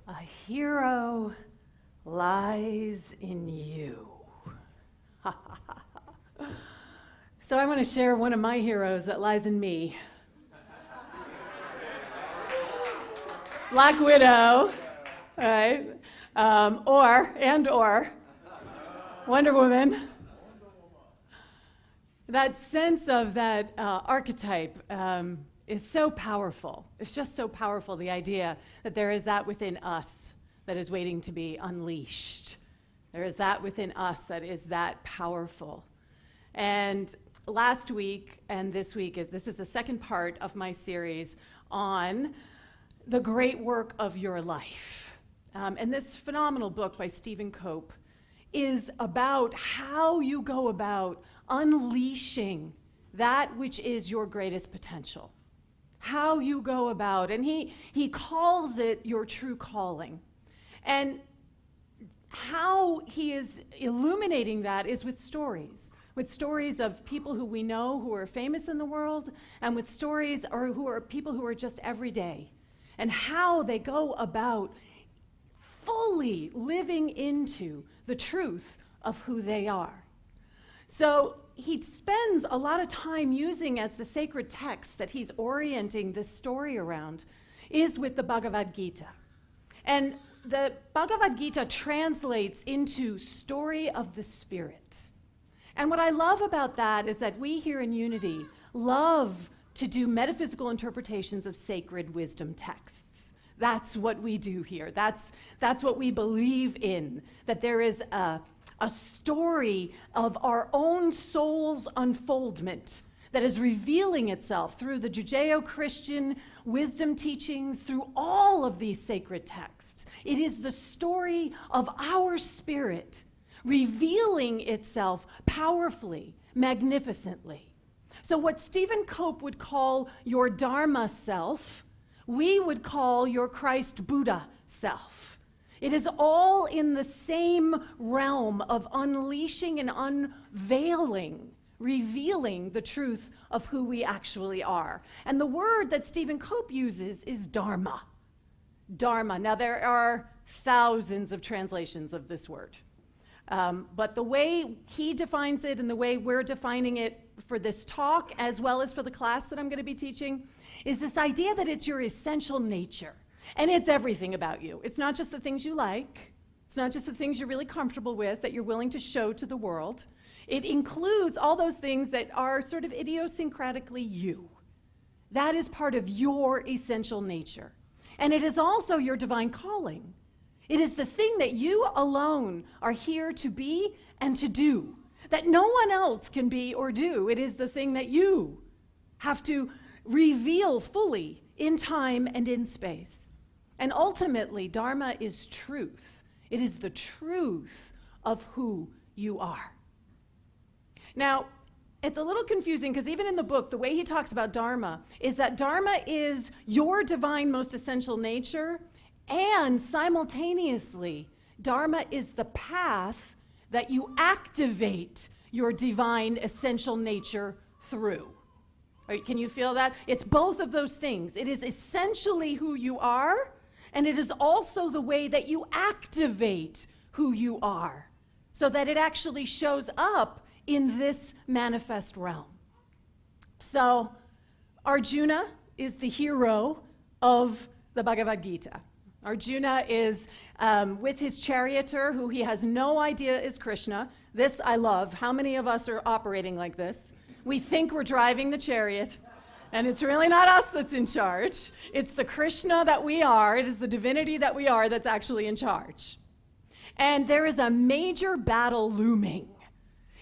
A hero lies in you. So I want to share one of my heroes that lies in me. Black Widow, right? Or Wonder Woman. That sense of that archetype is so powerful. It's just so powerful, the idea that there is that within us that is waiting to be unleashed. There is that within us that is that powerful. And last week and this week this is the second part of my series on the great work of your life. And this phenomenal book by Stephen Cope is about how you go about unleashing that which is your greatest potential. How you go about, and he calls it your true calling. And how he is illuminating that is with stories of people who we know who are famous in the world, and with stories or who are people who are just everyday, and how they go about fully living into the truth of who they are. So he spends a lot of time using as the sacred text that he's orienting this story around is with the Bhagavad Gita. And the Bhagavad Gita translates into story of the spirit. And what I love about that is that we here in Unity love to do metaphysical interpretations of sacred wisdom texts. That's what we do here. That's what we believe in, that there is a story of our own soul's unfoldment that is revealing itself through the Judeo-Christian wisdom teachings, through all of these sacred texts. It is the story of our spirit revealing itself powerfully, magnificently. So what Stephen Cope would call your Dharma self, we would call your Christ Buddha self. It is all in the same realm of unleashing and unveiling, revealing the truth of who we actually are. And the word that Stephen Cope uses is Dharma. Dharma. Now, there are thousands of translations of this word. But the way he defines it and the way we're defining it for this talk, as well as for the class that I'm going to be teaching, is this idea that it's your essential nature. And it's everything about you. It's not just the things you like. It's not just the things you're really comfortable with that you're willing to show to the world. It includes all those things that are sort of idiosyncratically you. That is part of your essential nature. And it is also your divine calling. It is the thing that you alone are here to be and to do, that no one else can be or do. It is the thing that you have to reveal fully in time and in space. And ultimately, Dharma is truth. It is the truth of who you are. Now, it's a little confusing because even in the book, the way he talks about Dharma is that Dharma is your divine most essential nature, and simultaneously, Dharma is the path that you activate your divine essential nature through. Right, can you feel that? It's both of those things. It is essentially who you are, and it is also the way that you activate who you are, so that it actually shows up in this manifest realm. So Arjuna is the hero of the Bhagavad Gita. Arjuna is with his charioteer, who he has no idea is Krishna. This I love. How many of us are operating like this? We think we're driving the chariot, and it's really not us that's in charge. It's the Krishna that we are. It is the divinity that we are that's actually in charge. And there is a major battle looming.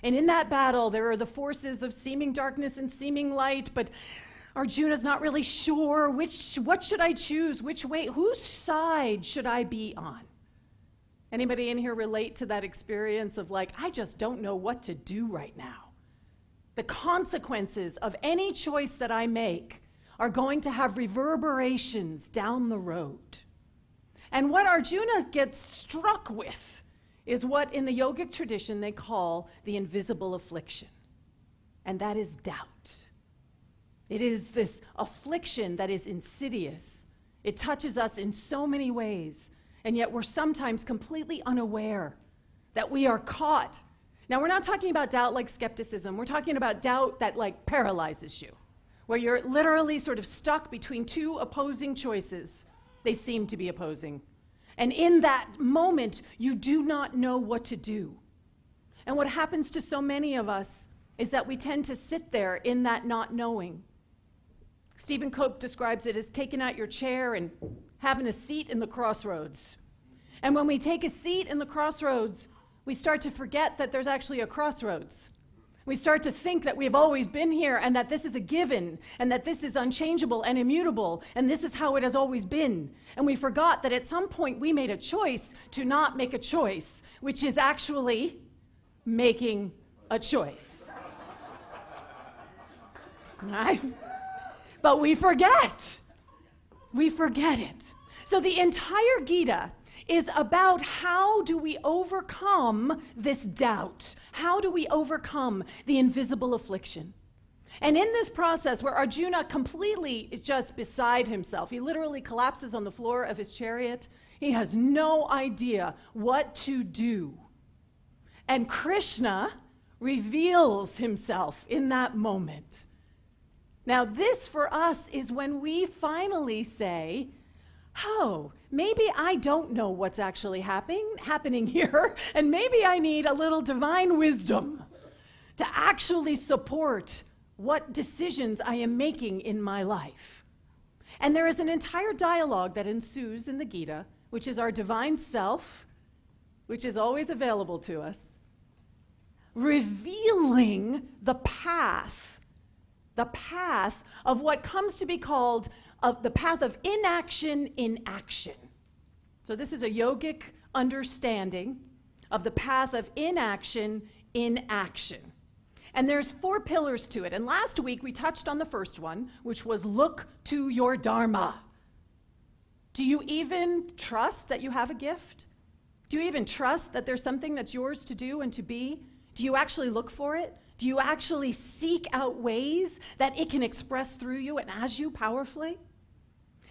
And in that battle, there are the forces of seeming darkness and seeming light, but Arjuna's not really sure what should I choose, which way, whose side should I be on? Anybody in here relate to that experience of like, I just don't know what to do right now? The consequences of any choice that I make are going to have reverberations down the road. And what Arjuna gets struck with is what in the yogic tradition they call the invisible affliction, and that is doubt. It is this affliction that is insidious. It touches us in so many ways. and yet we're sometimes completely unaware that we are caught. Now, we're not talking about doubt like skepticism. We're talking about doubt that like paralyzes you, where you're literally sort of stuck between two opposing choices. They seem to be opposing. And in that moment, you do not know what to do. And what happens to so many of us is that we tend to sit there in that not knowing. Stephen Cope describes it as taking out your chair and having a seat in the crossroads. And when we take a seat in the crossroads, we start to forget that there's actually a crossroads. We start to think that we've always been here and that this is a given and that this is unchangeable and immutable and this is how it has always been. And we forgot that at some point we made a choice to not make a choice, which is actually making a choice. Right? But we forget. We forget it. So the entire Gita is about how do we overcome this doubt? How do we overcome the invisible affliction? And in this process where Arjuna completely is just beside himself, he literally collapses on the floor of his chariot. He has no idea what to do. And Krishna reveals himself in that moment. Now, this for us is when we finally say, oh, maybe I don't know what's actually happening here, and maybe I need a little divine wisdom to actually support what decisions I am making in my life. And there is an entire dialogue that ensues in the Gita, which is our divine self, which is always available to us, revealing the path of what comes to be called the path of inaction in action. So this is a yogic understanding of the path of inaction in action. And there's 4 pillars to it. And last week we touched on the first one, which was look to your dharma. Do you even trust that you have a gift? Do you even trust that there's something that's yours to do and to be? Do you actually look for it? Do you actually seek out ways that it can express through you and as you powerfully?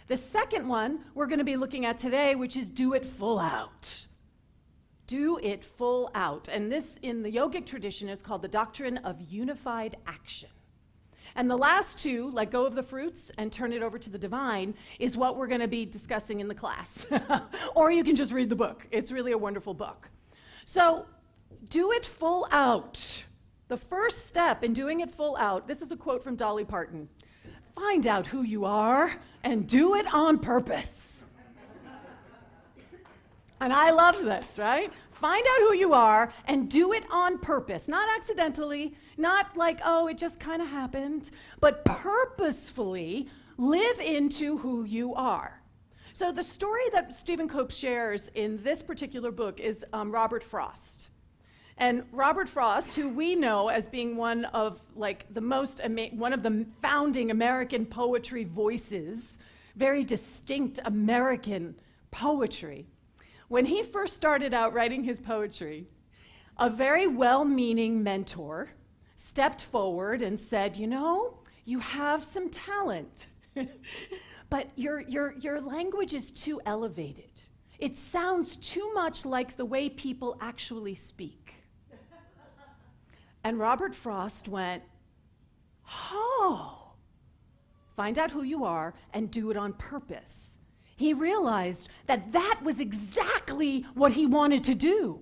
The second one we're going to be looking at today, which is do it full out. Do it full out. And this, in the yogic tradition, is called the doctrine of unified action. And the last 2, let go of the fruits and turn it over to the divine, is what we're going to be discussing in the class. Or you can just read the book. It's really a wonderful book. So, do it full out. The first step in doing it full out, this is a quote from Dolly Parton. Find out who you are and do it on purpose. And I love this, right? Find out who you are and do it on purpose. Not accidentally, not like, oh, it just kind of happened, but purposefully live into who you are. So the story that Stephen Cope shares in this particular book is Robert Frost. And Robert Frost, who we know as being one of the founding American poetry voices, very distinct American poetry. When he first started out writing his poetry, a very well-meaning mentor stepped forward and said, you know, you have some talent, but your language is too elevated. It sounds too much like the way people actually speak. And Robert Frost went, oh, find out who you are and do it on purpose. He realized that that was exactly what he wanted to do.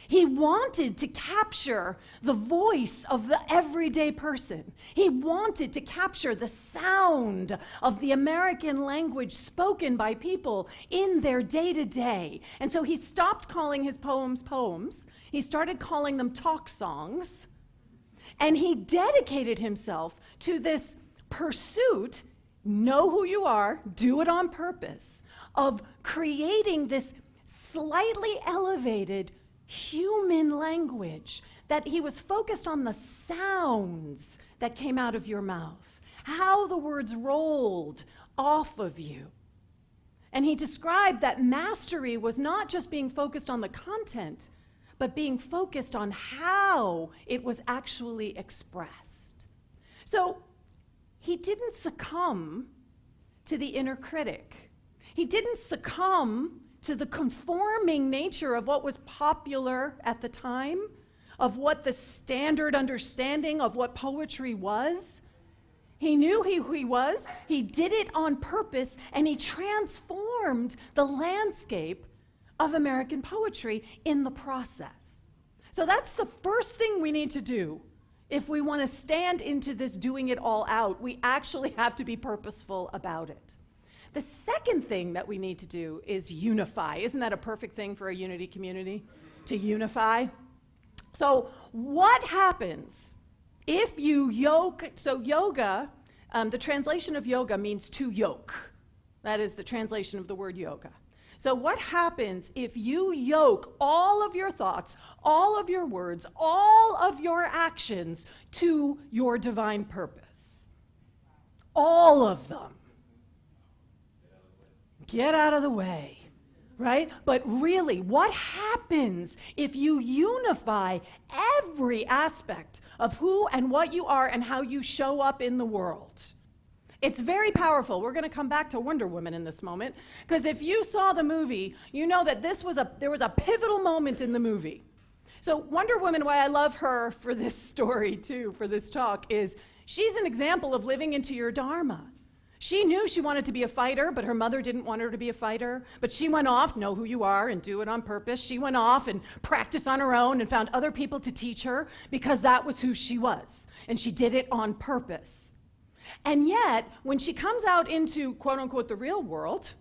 He wanted to capture the voice of the everyday person. He wanted to capture the sound of the American language spoken by people in their day-to-day. And so he stopped calling his poems poems. He started calling them talk songs. And he dedicated himself to this pursuit, know who you are, do it on purpose, of creating this slightly elevated human language, that he was focused on the sounds that came out of your mouth, how the words rolled off of you. And he described that mastery was not just being focused on the content, but being focused on how it was actually expressed. So he didn't succumb to the inner critic. He didn't succumb to the conforming nature of what was popular at the time, of what the standard understanding of what poetry was. He knew who he was, he did it on purpose, and he transformed the landscape of American poetry in the process. So that's the first thing we need to do. If we want to stand into this doing it all out, we actually have to be purposeful about it. The second thing that we need to do is unify. Isn't that a perfect thing for a unity community? To unify? So what happens if you yoke? So yoga, the translation of yoga means to yoke. That is the translation of the word yoga. So what happens if you yoke all of your thoughts, all of your words, all of your actions to your divine purpose? All of them. Get out of the way, right? But really, what happens if you unify every aspect of who and what you are and how you show up in the world? It's very powerful. We're going to come back to Wonder Woman in this moment, because if you saw the movie, you know that there was a pivotal moment in the movie. So Wonder Woman, why I love her for this story too, for this talk, is she's an example of living into your dharma. She knew she wanted to be a fighter, but her mother didn't want her to be a fighter. But she went off, know who you are, and do it on purpose. She went off and practiced on her own and found other people to teach her because that was who she was. And she did it on purpose. And yet, when she comes out into, quote unquote, the real world,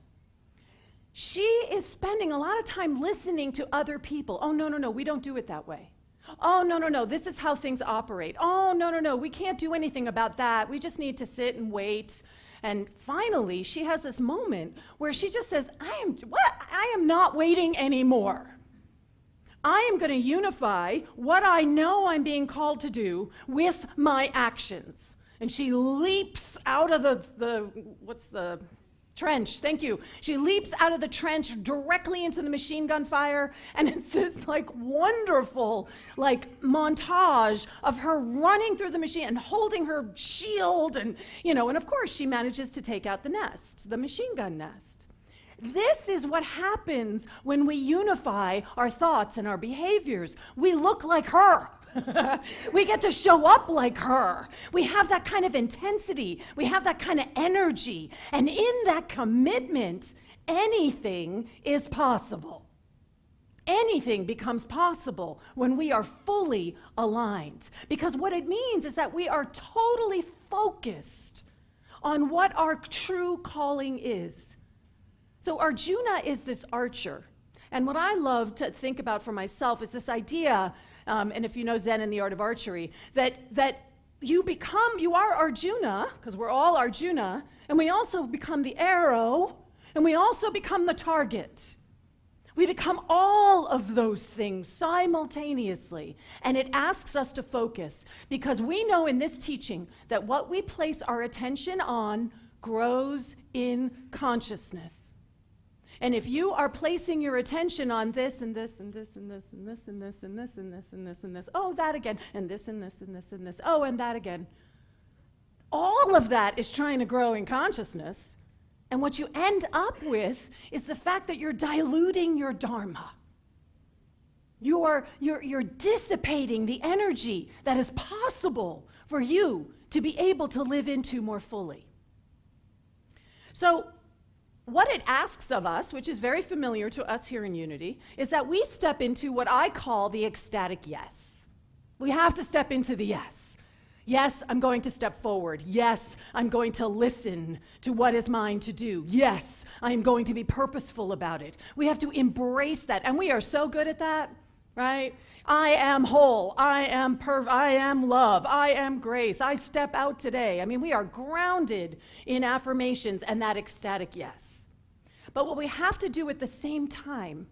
she is spending a lot of time listening to other people. Oh, no, we don't do it that way. Oh, no, this is how things operate. Oh, no, we can't do anything about that. We just need to sit and wait. And finally, she has this moment where she just says, I am not waiting anymore. I am going to unify what I know I'm being called to do with my actions. And she leaps out of the trench, thank you. She leaps out of the trench directly into the machine gun fire, and it's this wonderful montage of her running through the machine and holding her shield, and of course she manages to take out the nest, the machine gun nest. This is what happens when we unify our thoughts and our behaviors. We look like her. We get to show up like her. We have that kind of intensity. We have that kind of energy. And in that commitment, anything is possible. Anything becomes possible when we are fully aligned. Because what it means is that we are totally focused on what our true calling is. So Arjuna is this archer. And what I love to think about for myself is this idea, and if you know Zen and the art of archery, that you are Arjuna, because we're all Arjuna, and we also become the arrow, and we also become the target. We become all of those things simultaneously, and it asks us to focus, because we know in this teaching that what we place our attention on grows in consciousness. And if you are placing your attention on this and this and this and this and this and this and this and this and this and this, oh, that again, and this and this and this and this, oh, and that again, all of that is trying to grow in consciousness. And what you end up with is the fact that you're diluting your dharma. You're dissipating the energy that is possible for you to be able to live into more fully. So what it asks of us, which is very familiar to us here in Unity, is that we step into what I call the ecstatic yes. We have to step into the yes. Yes, I'm going to step forward. Yes, I'm going to listen to what is mine to do. Yes, I'm going to be purposeful about it. We have to embrace that, and we are so good at that, right? I am whole. I am love. I am grace. I step out today. I mean, we are grounded in affirmations and that ecstatic yes. But what we have to do at the same time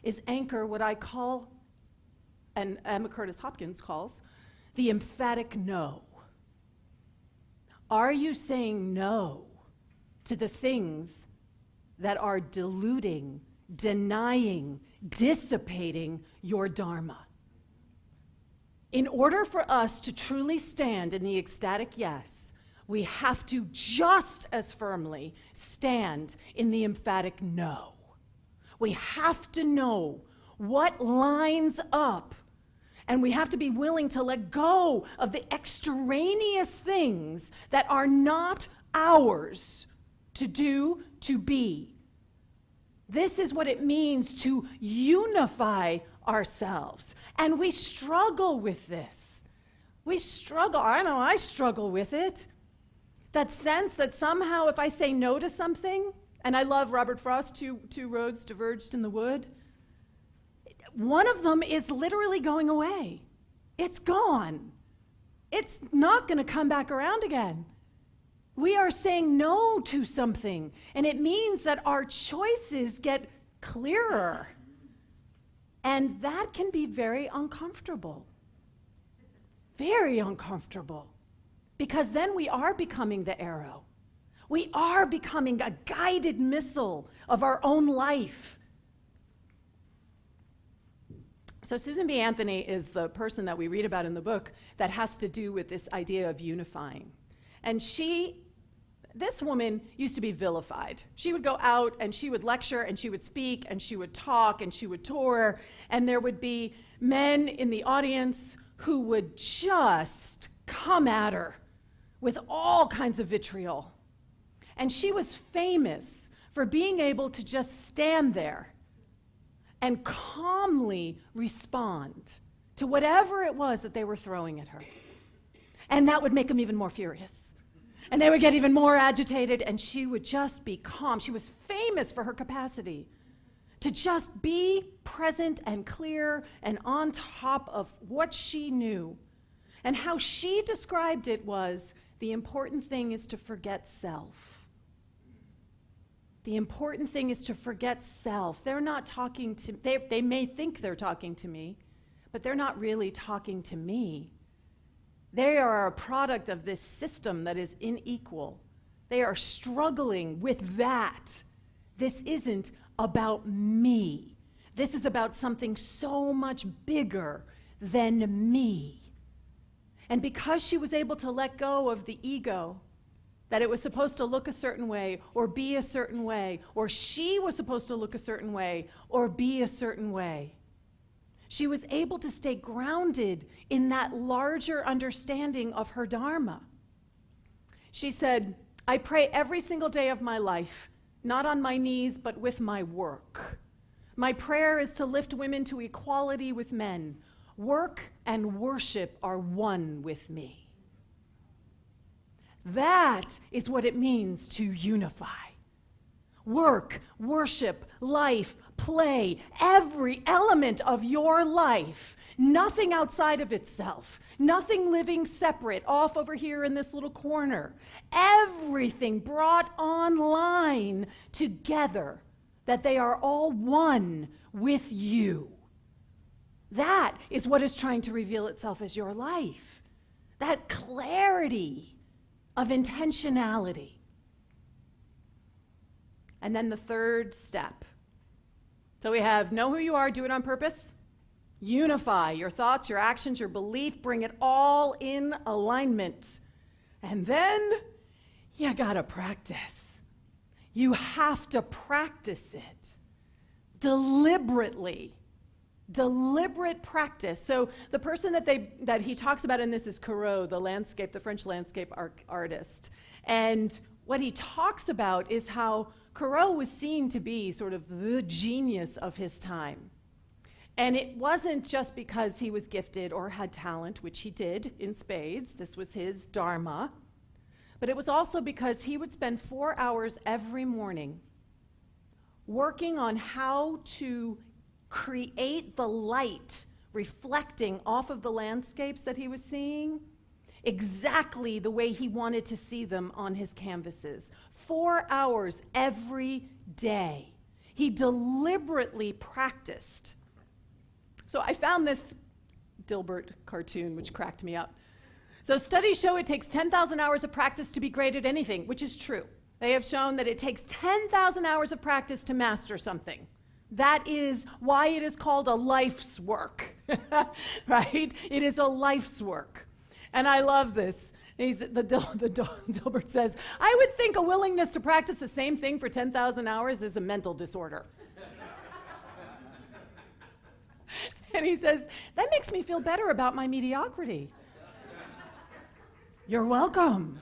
is anchor what I call, and Emma Curtis Hopkins calls, the emphatic no. Are you saying no to the things that are diluting, denying, dissipating your dharma? In order for us to truly stand in the ecstatic yes, we have to just as firmly stand in the emphatic no. We have to know what lines up, and we have to be willing to let go of the extraneous things that are not ours to do, to be. This is what it means to unify ourselves. And we struggle with this. We struggle. I know I struggle with it. That sense that somehow if I say no to something, and I love Robert Frost, two roads diverged in the wood, one of them is literally going away. It's gone. It's not going to come back around again. We are saying no to something, and it means that our choices get clearer. And that can be very uncomfortable. Very uncomfortable. Because then we are becoming the arrow. We are becoming a guided missile of our own life. So Susan B. Anthony is the person that we read about in the book that has to do with this idea of unifying. And this woman used to be vilified. She would go out and she would lecture and she would speak and she would talk and she would tour, and there would be men in the audience who would just come at her with all kinds of vitriol. And she was famous for being able to just stand there and calmly respond to whatever it was that they were throwing at her. And that would make them even more furious. And they would get even more agitated, and she would just be calm. She was famous for her capacity to just be present and clear and on top of what she knew. And how she described it was, the important thing is to forget self. The important thing is to forget self. They're not talking to, they may think they're talking to me, but they're not really talking to me. They are a product of this system that is unequal. They are struggling with that. This isn't about me. This is about something so much bigger than me. And because she was able to let go of the ego, that it was supposed to look a certain way or be a certain way, or she was supposed to look a certain way or be a certain way, she was able to stay grounded in that larger understanding of her dharma. She said, I pray every single day of my life, not on my knees, but with my work. My prayer is to lift women to equality with men. Work and worship are one with me. That is what it means to unify. Work, worship, life, play, every element of your life, nothing outside of itself, nothing living separate off over here in this little corner, everything brought online together, that they are all one with you. That is what is trying to reveal itself as your life. That clarity of intentionality. And then the third step. So we have know who you are, do it on purpose. Unify your thoughts, your actions, your belief, bring it all in alignment. And then you gotta practice. You have to practice it deliberately. Deliberate practice. So the person that he talks about in this is Corot, the French landscape artist. And what he talks about is how Corot was seen to be sort of the genius of his time. And it wasn't just because he was gifted or had talent, which he did in spades. This was his dharma. But it was also because he would spend 4 hours every morning working on how to create the light reflecting off of the landscapes that he was seeing exactly the way he wanted to see them on his canvases. 4 hours every day. He deliberately practiced. So I found this Dilbert cartoon, which cracked me up. So studies show it takes 10,000 hours of practice to be great at anything, which is true. They have shown that it takes 10,000 hours of practice to master something. That is why it is called a life's work, right? It is a life's work. And I love this. Dilbert says, I would think a willingness to practice the same thing for 10,000 hours is a mental disorder. And he says, that makes me feel better about my mediocrity. You're welcome.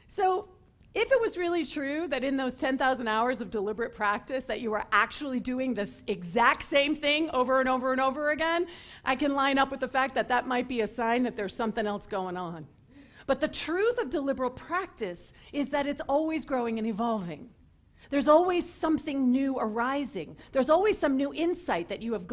So if it was really true that in those 10,000 hours of deliberate practice that you were actually doing this exact same thing over and over and over again, I can line up with the fact that that might be a sign that there's something else going on. But the truth of deliberate practice is that it's always growing and evolving. There's always something new arising. There's always some new insight that you have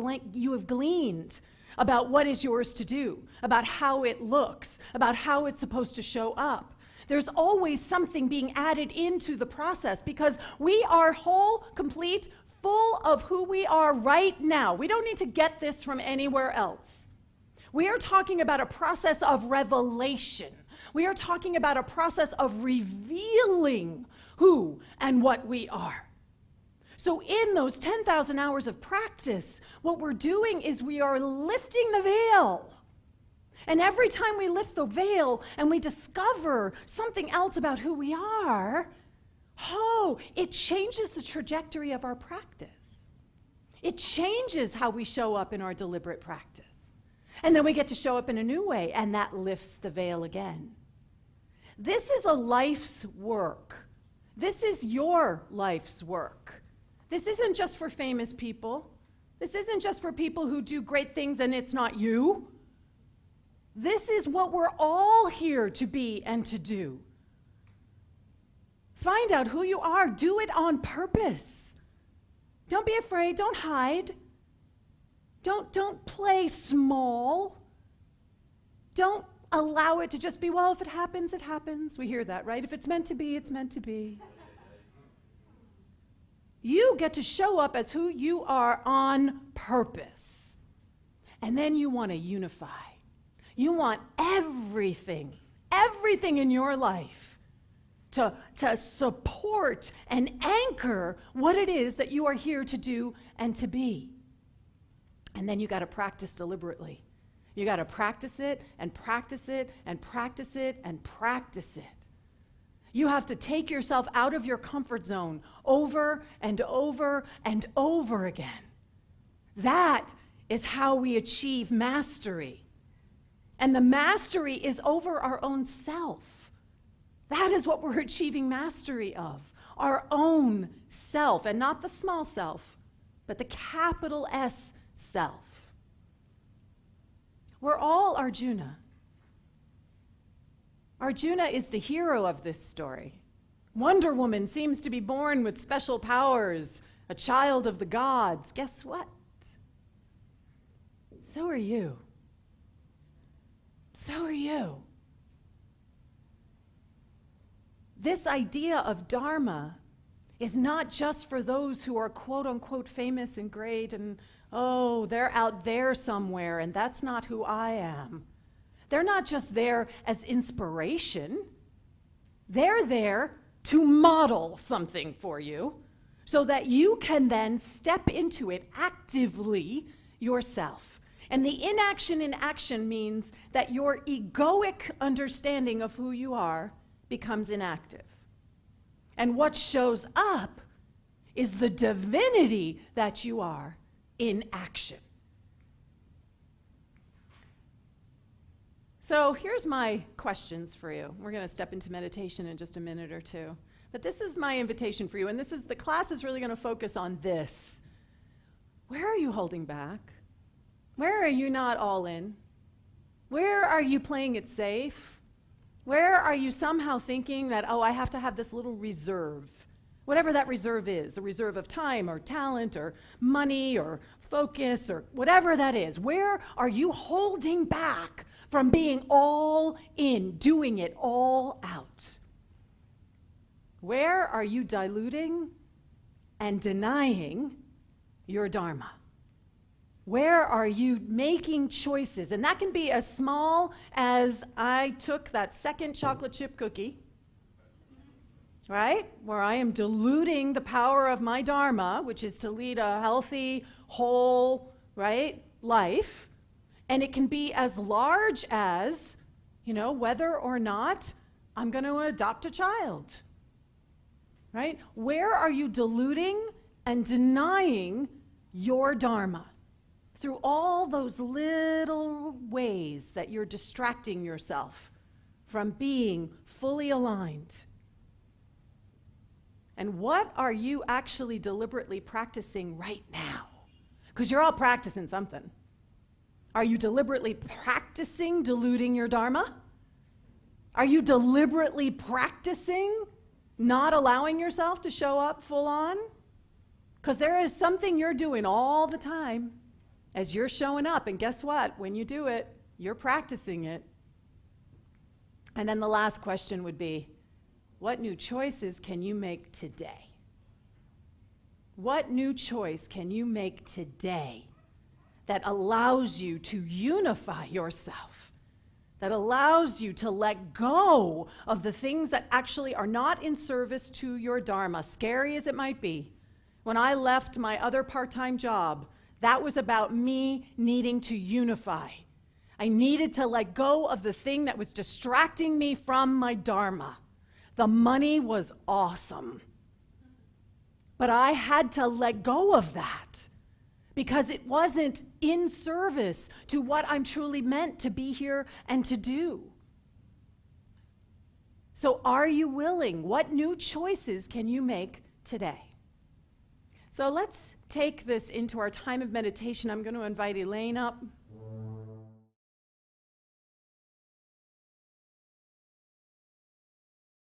gleaned about what is yours to do, about how it looks, about how it's supposed to show up. There's always something being added into the process because we are whole, complete, full of who we are right now. We don't need to get this from anywhere else. We are talking about a process of revelation. We are talking about a process of revealing who and what we are. So in those 10,000 hours of practice, what we're doing is we are lifting the veil. And every time we lift the veil and we discover something else about who we are, it changes the trajectory of our practice. It changes how we show up in our deliberate practice. And then we get to show up in a new way, and that lifts the veil again. This is a life's work. This is your life's work. This isn't just for famous people. This isn't just for people who do great things and it's not you. This is what we're all here to be and to do. Find out who you are. Do it on purpose. Don't be afraid. Don't hide. Don't play small. Don't allow it to just be, well, if it happens, it happens. We hear that, right? If it's meant to be, it's meant to be. You get to show up as who you are on purpose. And then you want to unify. You want everything in your life to support and anchor what it is that you are here to do and to be. And then you got to practice deliberately. You got to practice it and practice it and practice it and practice it. You have to take yourself out of your comfort zone over and over and over again. That is how we achieve mastery. And the mastery is over our own self. That is what we're achieving mastery of, our own self, and not the small self, but the capital S self. We're all Arjuna. Arjuna is the hero of this story. Wonder Woman seems to be born with special powers, a child of the gods. Guess what? So are you. So are you. This idea of Dharma is not just for those who are quote unquote famous and great and, oh, they're out there somewhere and that's not who I am. They're not just there as inspiration. They're there to model something for you so that you can then step into it actively yourself. And the inaction in action means that your egoic understanding of who you are becomes inactive. And what shows up is the divinity that you are in action. So here's my questions for you. We're going to step into meditation in just a minute or two. But this is my invitation for you, and the class is really going to focus on this. Where are you holding back? Where are you not all in? Where are you playing it safe? Where are you somehow thinking that, oh, I have to have this little reserve? Whatever that reserve is, a reserve of time or talent or money or focus or whatever that is. Where are you holding back from being all in, doing it all out? Where are you diluting and denying your Dharma? Where are you making choices? And that can be as small as I took that second chocolate chip cookie, right? Where I am diluting the power of my Dharma, which is to lead a healthy, whole, right, life. And it can be as large as, whether or not I'm going to adopt a child, right? Where are you diluting and denying your Dharma through all those little ways that you're distracting yourself from being fully aligned. And what are you actually deliberately practicing right now? Because you're all practicing something. Are you deliberately practicing diluting your Dharma? Are you deliberately practicing not allowing yourself to show up full on? Because there is something you're doing all the time as you're showing up. And guess what? When you do it, you're practicing it. And then the last question would be, what new choices can you make today? What new choice can you make today that allows you to unify yourself, that allows you to let go of the things that actually are not in service to your Dharma, scary as it might be? When I left my other part-time job, that was about me needing to unify. I needed to let go of the thing that was distracting me from my Dharma. The money was awesome. But I had to let go of that because it wasn't in service to what I'm truly meant to be here and to do. So are you willing? What new choices can you make today? So let's take this into our time of meditation. I'm going to invite Elaine up.